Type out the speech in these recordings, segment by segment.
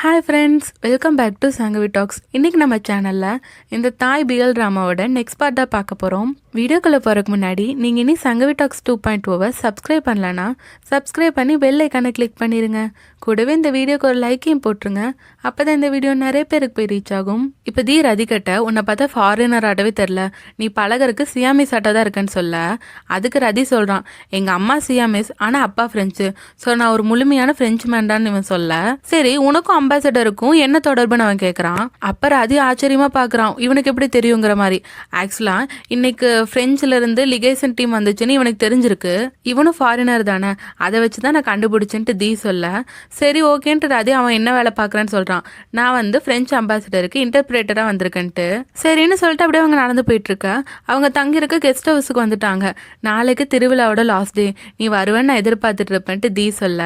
Hi friends, welcome back to Sangavi talks. இன்றைக்கி நம்ம சேனலில் இந்த தாய் பிஎல் ட்ராமாவோட நெக்ஸ்ட் பார்ட் தான் பார்க்க போகிறோம். வீடியோக்குள்ளே போகிறதுக்கு முன்னாடி நீங்கள் இனி சங்கவி டாக்ஸ் 2.0 சப்ஸ்கிரைப் பண்ணலன்னா சப்ஸ்கிரைப் பண்ணி பெல் ஐக்கானை கிளிக் பண்ணிடுங்க. கூடவே இந்த வீடியோக்கு ஒரு லைக்கையும் போட்டுருங்க. அப்போ தான் இந்த வீடியோ நிறைய பேருக்கு போய் ரீச் ஆகும். இப்போ தீ ரதிக்கிட்ட உன்னை பார்த்தா ஃபாரினர் ஆடவே தெரில, நீ பழகறதுக்கு சியாமிஸ் ஆட்டாக தான் இருக்குன்னு சொல்ல, அதுக்கு ரதி சொல்கிறான், எங்கள் அம்மா சியாமிஸ் ஆனால் அப்பா ஃப்ரெஞ்சு, ஸோ நான் ஒரு முழுமையான ஃப்ரெஞ்சு மேன்டான்னு இவன் சொல்ல, சரி உனக்கும் அம்பாசடருக்கும் என்ன தொடர்புன்னு அவன் கேட்குறான். அப்போ ரதி ஆச்சரியமாக பார்க்குறான், இவனுக்கு எப்படி தெரியுங்கிற மாதிரி. ஆக்சுவலாக இன்னைக்கு ஃப்ரெஞ்சில் இருந்து லிகேசன் டீம் வந்துச்சுன்னு இவனுக்கு தெரிஞ்சிருக்கு, இவனும் ஃபாரினர் தானே, அதை வச்சு தான் நான் கண்டுபிடிச்சேன்ட்டு தீ சொல்ல, சரி ஓகேன்ட்டு ரதி அவன் என்ன வேலை பார்க்குறான்னு சொல்கிறான். நான் வந்து ஃப்ரெஞ்ச் அம்பாசிடருக்கு இன்டர்பிரேட்டராக வந்திருக்கேன்ட்டு. சரின்னு சொல்லிட்டு அப்படியே அவங்க நடந்து போயிட்டுருக்க. அவங்க தங்கியிருக்க கெஸ்ட் ஹவுஸுக்கு வந்துட்டாங்க. நாளைக்கு திருவிழாவோட லாஸ்ட் டே, நீ வருவேன்னு நான் எதிர்பார்த்துட்டு இருப்பேன்ட்டு தீ சொல்ல,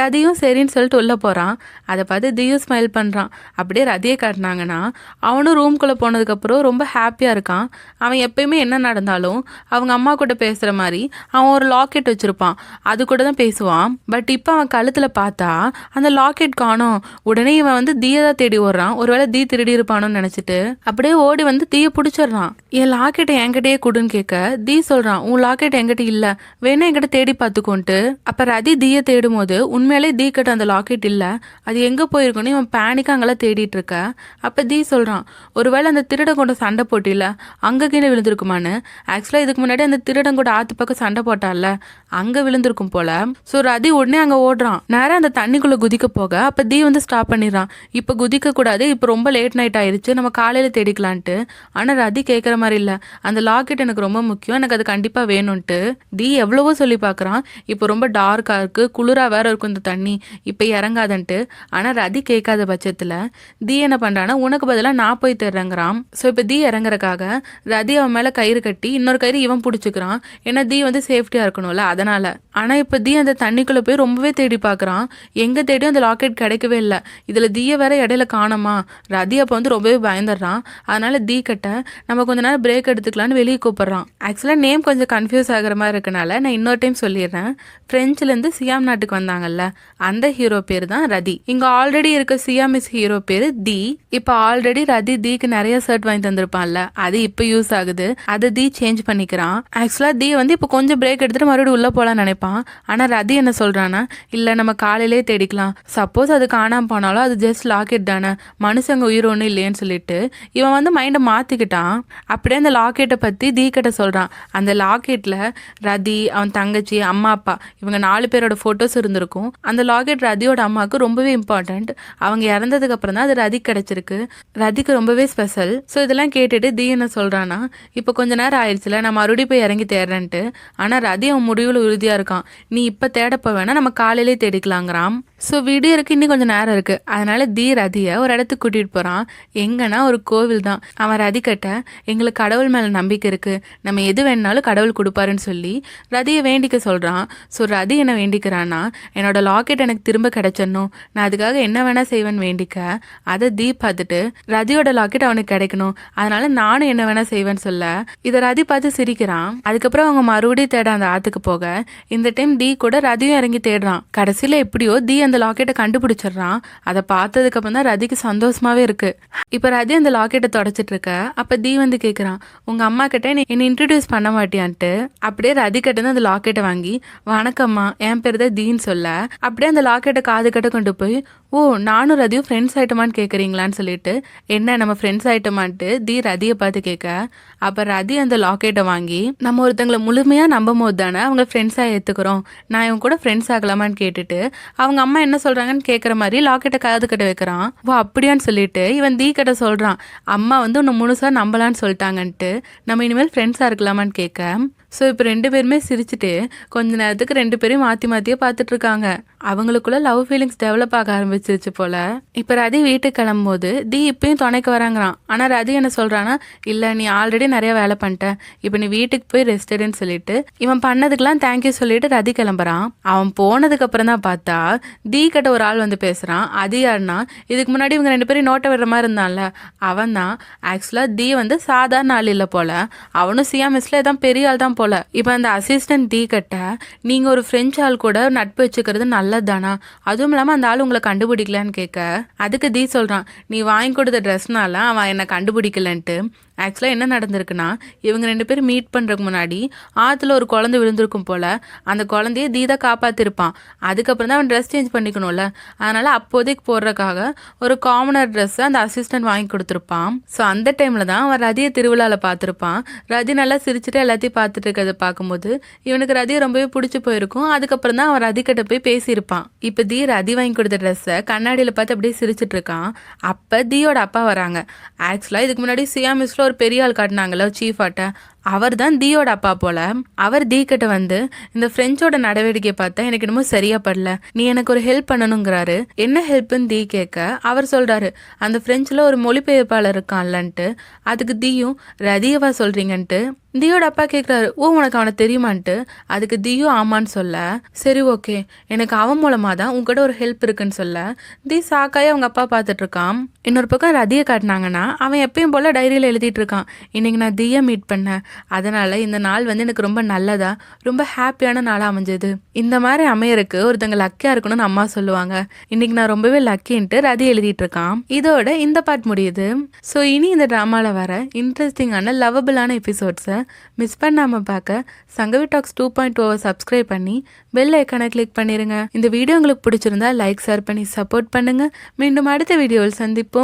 ரதியும் சரின்னு சொல்லிட்டு உள்ளே போகிறான். அதை பார்த்து தீயும் ஸ்மைல் பண்ணுறான். அப்படியே ரதியை காட்டினாங்கன்னா அவனும் ரூம்குள்ளே போனதுக்கப்புறம் ரொம்ப ஹாப்பியாக இருக்கான். அவன் எப்பயுமே என்ன நடந்தாலும் அவங்க அம்மா கூட பேசுகிற மாதிரி அவன் ஒரு லாக்கெட் வச்சுருப்பான், அது கூட தான் பேசுவான். பட் இப்போ அவன் கழுத்தில் பார்த்தா அந்த லாக்கெட் காணோம். உடனே இவன் வந்து தீயை தான் தேடி ஓடுறான். ஒருவேளை தீ திருடி இருப்பானோன்னு நினச்சிட்டு அப்படியே ஓடி வந்து தீயை பிடிச்சிடுறான். என் லாக்கெட்டை என்கிட்டயே கொடுன்னு கேட்க தீ சொல்கிறான், உன் லாக்கெட் என்கிட்ட இல்லை, வேணா என்கிட்ட தேடி பார்த்துக்கோன்ட்டு. அப்போ ரதி தீயை தேடும் போது உண்மையிலே தீ கிட்ட அந்த லாக்கெட் இல்லை, அது எங்கே போயிருக்குன்னு இவன் பேனிக்காக அங்கெல்லாம் தேடிட்டு இருக்க. அப்போ தீ சொல்கிறான், ஒருவேளை அந்த திருடன் கூட சண்டை போட்டில அங்கே கீழே விழுந்திருக்குமான்னு. ஆக்சுவலாக இதுக்கு முன்னாடி அந்த திருடன் கூட ஆற்று பக்கம் சண்டை போட்டால அங்கே விழுந்திருக்கும் போல. ஸோ ரதி உடனே அங்கே ஓடுறான். நேரம் அந்த தண்ணிக்குள்ளே குதிக்க போக அப்போ தீ வந்து ஸ்டாப் பண்ணிடுறான். இப்போ குதிக்க கூடாது, இப்போ ரொம்ப லேட் நைட் ஆயிடுச்சு, நம்ம காலையில் தேடிக்கலான்ட்டு. ஆனால் ரதி கேட்குற மாதிரி இல்லை, அந்த லாக்கெட் எனக்கு ரொம்ப முக்கியம், எனக்கு அது கண்டிப்பாக வேணும்ன்ட்டு. தீ எவ்வளவோ சொல்லி பார்க்குறான். இப்போ ரொம்ப டார்க்காக இருக்குது, குளிராக வேற இருக்கும் இந்த தண்ணி, இப்போ இறங்காதன்ட்டு. ஆனால் ரதி கேட்காத பட்சத்தில் தீ என்ன பண்ணுறான்னா, உனக்கு பதிலாக நான் போய் தேடுறேங்கிறான். ஸோ இப்போ தீ இறங்குறக்காக ரதி அவன் மேலே கயிறு கட்டி இன்னொரு கயிறு இவன் பிடிச்சிக்கிறான். ஏன்னா தீ வந்து சேஃப்டியாக இருக்கணும்ல, அதனால. ஆனால் இப்போ தீ அந்த தண்ணிக்குள்ளே போய் ரொம்பவே தேடி பார்க்குறான். எங்கே தேடியும் அந்த லாக்கெட் கிடைக்கவே இல்லை. இதில் தீயை வேற இடையில காணோமா. ரதி அப்போ வந்து ரொம்பவே பயந்துடுறான். அதனால தீ கிட்ட நம்ம கொஞ்ச நேரம் பிரேக் எடுத்துக்கலான்னு வெளியே கூப்பிட்றான். ஆக்சுவலாக நேம் கொஞ்சம் கன்ஃபியூஸ் ஆகிற மாதிரி இருக்கனால நான் இன்னொரு டைம் சொல்லிடுறேன். ஃப்ரெஞ்சிலேருந்து சியாம் நாட்டுக்கு வந்தாங்கல்ல, அந்த ஹீரோ பேர் தான் ரதி. இங்கே ஆல்ரெடி இருக்க சியாமிஸ் ஹீரோ பேர் தீ. இப்போ ஆல்ரெடி ரதி தீக்கு நிறைய ஷர்ட் வாங்கி தந்திருப்பான்ல, அது இப்போ யூஸ் ஆகுது, அதை தீ சேஞ்ச் பண்ணிக்கிறான். ஆக்சுவலாக தீ வந்து இப்போ கொஞ்சம் பிரேக் எடுத்துட்டு மறுபடியும் உள்ளே போகலான்னு நினைப்பான். ஆனால் ரதி என்ன சொல்கிறான்னா, இல்லை நம்ம காலையிலே தேடிக்கலாம், சப்போஸ் அது காணாமல் போனாலும் அது ஜஸ்ட் லாக்கெட் தானே, மனுஷங்க உயிர் ஒன்றும் இல்லையேன்னு சொல்லிட்டு இவன் வந்து மைண்டை மாற்றிக்கிட்டான். அப்படியே அந்த லாக்கெட்டை பற்றி தீ கிட்ட சொல்கிறான். அந்த லாக்கெட்டில் ரதி, அவன் தங்கச்சி, அம்மா, அப்பா இவங்க 4 பேரோட ஃபோட்டோஸ் இருந்திருக்கும். அந்த லாக்கெட் ரதியோட அம்மாவுக்கு ரொம்பவே இம்பார்ட்டண்ட். அவங்க இறந்ததுக்கு அப்புறம் தான் அது ரதி கிடைச்சிருக்கு, ரதிக்கு ரொம்பவே ஸ்பெஷல். ஸோ இதெல்லாம் கேட்டுட்டு தீ என்ன சொல்கிறான்னா, இப்போ கொஞ்ச நேரம் ஆயிடுச்சுல, நான் மறுபடியும் போய் இறங்கி தேடுறேன்ட்டு. ஆனால் ரதி அவன் முடிவில் உறுதியாக இருக்கான், நீ இப்போ தேடப்போ வேணா நம்ம காலையிலே தேடிக்கலாங்கிறான். ஸோ வீடியோருக்கு இன்னும் கொஞ்சம் நேரம் இருக்குது. அதனால தீ ரதியை ஒரு இடத்துக்கு கூட்டிகிட்டு போகிறான். எங்கன்னா ஒரு கோவில் தான். அவன் ரதி கிட்ட எங்களுக்கு கடவுள் மேலே நம்பிக்கை இருக்குது, நம்ம எது வேணாலும் கடவுள் கொடுப்பாருன்னு சொல்லி ரதியை வேண்டிக்க சொல்கிறான். ஸோ ரதி என்ன வேண்டிக்கிறான்னா, என்னோட லாக்கெட் எனக்கு திரும்ப கிடைச்சிடணும், நான் அதுக்காக என்ன வேணால் செய்வேன்னு வேண்டிக்க. அதை தீ பார்த்துட்டு ரதியோட லாக்கெட் அவனுக்கு கிடைக்கணும், அதனால நானும் என்ன வேணால் செய்வேன்னு சொல்ல இதை ரதி பார்த்து சிரிக்கிறான். அதுக்கப்புறம் அவங்க மறுபடியும் தேட அந்த ஆற்றுக்கு போக இந்த டைம் தீ கூட ரதியும் இறங்கி தேடுறான். கடைசியில் எப்படியோ தீ அந்த லாக்கெட்டை கண்டுபிடிச்சிடுறான். அதை பார்த்ததுக்கு அப்புறம் தான் ரதிக்கு சந்தோஷமாவே இருக்கு. இப்போ ரதி அந்த லாக்கெட்டை தொடச்சிட்டு இருக்க. அப்போ தீ வந்து கேட்குறான், உங்க அம்மா கிட்ட என்னை இன்ட்ரடியூஸ் பண்ண மாட்டியான்ட்டு. அப்படியே ரதி கிட்ட இருந்து அந்த லாக்கெட்டை வாங்கி, வணக்கம்மா என் பேர் தான் தீன்னு சொல்ல, அப்படியே அந்த லாக்கெட்டை காது கிட்ட கொண்டு போய், ஓ நானும் ரதியும் ஃப்ரெண்ட்ஸ் ஆயிட்டோமான்னு கேட்குறீங்களான்னு சொல்லிட்டு, என்ன நம்ம ஃப்ரெண்ட்ஸ் ஆயிட்டோமான்ட்டு தீ ரதியை பார்த்து கேட்க. அப்போ ரதி அந்த லாக்கெட்டை வாங்கி, நம்ம ஒருத்தங்களை முழுமையாக நம்பும் போது தானே அவங்க ஃப்ரெண்ட்ஸாக ஏற்றுக்கிறோம், நான் இவங்க கூட ஃப்ரெண்ட்ஸ் ஆகலாமான்னு கேட்டுட்டு அவங்க அம்மா என்ன சொல்கிறாங்கன்னு கேட்குற மாதிரி லாக்கெட்டை காது கட்ட வைக்கிறான். ஓ அப்படியான்னு சொல்லிட்டு இவன் தீ கிட்ட சொல்கிறான், அம்மா வந்து உன்னை முழுசாக நம்பலான்னு சொல்லிட்டாங்கன்ட்டு, நம்ம இனிமேல் ஃப்ரெண்ட்ஸாக இருக்கலாமான்னு கேட்க. ஸோ இப்போ 2 பேருமே சிரிச்சுட்டு கொஞ்ச நேரத்துக்கு 2 பேரையும் மாற்றி மாற்றியே பார்த்துட்டு இருக்காங்க. அவங்களுக்குள்ள லவ் ஃபீலிங்ஸ் டெவலப் ஆக ஆரம்பிச்சிருச்சு போல. இப்போ ரதி வீட்டுக்கு கிளம்பும் போது தீ இப்பயும் துணைக்கு வராங்கிறான். ஆனால் ரதி என்ன சொல்கிறான்னா, இல்லை நீ ஆல்ரெடி நிறைய வேலை பண்ணிட்ட, இப்போ நீ வீட்டுக்கு போய் ரெஸ்ட் எடுன்னு சொல்லிட்டு இவன் பண்ணதுக்கெல்லாம் தேங்க்யூ சொல்லிட்டு ரதி கிளம்புறான். அவன் போனதுக்கு அப்புறம் தான் பார்த்தா தீ கிட்ட ஒரு ஆள் வந்து பேசுகிறான். அது யாருன்னா, இதுக்கு முன்னாடி இவங்க 2 பேரும் நோட்டை விடுற மாதிரி இருந்தான்ல, அவன் தான். ஆக்சுவலாக தீ வந்து சாதாரண ஆள் இல்லை போல, அவனும் சியாமிஸ்ல தான் பெரிய ஆள் தான் போல. போல. இப்போ அந்த அசிஸ்டன்ட் டி கிட்ட நீங்க ஒரு பிரெஞ்சு ஆள் கூட நட்பு வச்சுக்கிறது நல்லதுதானா, அதுவும் இல்லாம அந்த ஆள் உங்களை கண்டுபிடிக்கலான்னு கேட்க, அதுக்கு தி சொல்றான், நீ வாங்கி கொடுத்த ட்ரெஸ்னால அவன் என்னை கண்டுபிடிக்கலன்ட்டு. ஆக்சுவலாக என்ன நடந்திருக்குன்னா, இவங்க 2 பேரும் மீட் பண்ணுறதுக்கு முன்னாடி ஆற்றுல ஒரு குழந்தை விழுந்திருக்கும் போல். அந்த குழந்தைய தீதா காப்பாற்றிருப்பான். அதுக்கப்புறம் தான் அவன் ட்ரெஸ் சேஞ்ச் பண்ணிக்கணும்ல, அதனால் அப்போதைக்கு போடுறதுக்காக ஒரு காமனர் ட்ரெஸ்ஸை அந்த அசிஸ்டன்ட் வாங்கி கொடுத்துருப்பான். ஸோ அந்த டைமில் தான் அவன் ரதியை திருவிழாவில் பார்த்துருப்பான். ரதி நல்லா சிரிச்சுட்டு எல்லாத்தையும் பார்த்துட்டு இருக்கிறத பார்க்கும்போது இவனுக்கு ரதியை ரொம்பவே பிடிச்சி போயிருக்கும். அதுக்கப்புறம் தான் அவன் ரதி கிட்ட போய் பேசியிருப்பான். இப்போ தி ரதி வாங்கி கொடுத்த ட்ரெஸ்ஸை கண்ணாடியில் பார்த்து அப்படியே சிரிச்சிட்டு இருக்கான். அப்போ தியோட அப்பா வராங்க. ஆக்சுவலாக இதுக்கு முன்னாடி சியாமிஸ்ல ஒரு பெரிய ஆள் காட்டினாங்களோ சீஃப் ஆட்ட, அவர் தான் தியோட அப்பா போல. அவர் தி கிட்ட வந்து, இந்த பிரெஞ்சோட நடவடிக்கையை பார்த்தா எனக்கு என்னமோ சரியா படல, நீ எனக்கு ஒரு ஹெல்ப் பண்ணணுங்கிறாரு. என்ன ஹெல்ப்னு தி கேட்க அவர் சொல்றாரு, அந்த பிரெஞ்சில் ஒரு மொழிபெயர்ப்பாளர் இருக்கான்லன்ட்டு. அதுக்கு தியும் ரதியவா சொல்றீங்கன்ட்டு தியோட அப்பா கேட்குறாரு, ஓ உனக்கு அவனை தெரியுமான்ட்டு. அதுக்கு தியும் ஆமான்னு சொல்ல, சரி ஓகே எனக்கு அவன் மூலமாக தான் உங்ககிட்ட ஒரு ஹெல்ப் இருக்குன்னு சொல்ல, தி சாக்காயே அவங்க அப்பா பார்த்துட்டு இருக்கான். இன்னொரு பக்கம் ரதியை காட்டினாங்கன்னா அவன் எப்பயும் போல் டைரியில் எழுதிட்டு இருக்கான், இன்னைக்கு நான் தியை மீட் பண்ணேன், அதனால் இந்த நாள் வந்து எனக்கு ரொம்ப நல்லதா ரொம்ப ஹாப்பியான நாளாக அமைஞ்சது. இந்த மாதிரி அமையறக்கு ஒருத்தங்க லக்கியாக இருக்கணும்னு அம்மா சொல்லுவாங்க. இன்னைக்கு நான் ரொம்பவே லக்கின்ட்டு ரதி எழுதிட்டு இருக்கான். இதோட இந்த பார்ட் முடியுது. ஸோ இனி இந்த ட்ராமாவில் வர இன்ட்ரெஸ்டிங்கான லவபிளான எபிசோட்ஸை மிஸ் பண்ணாமல் பார்க்க சங்கவி டாக்ஸ் 2.0 சப்ஸ்கிரைப் பண்ணி பெல் ஐக்கானை கிளிக் பண்ணிடுங்க. இந்த வீடியோ உங்களுக்கு பிடிச்சிருந்தா லைக் ஷேர் பண்ணி சப்போர்ட் பண்ணுங்கள். மீண்டும் அடுத்த வீடியோவில் சந்திப்போம்.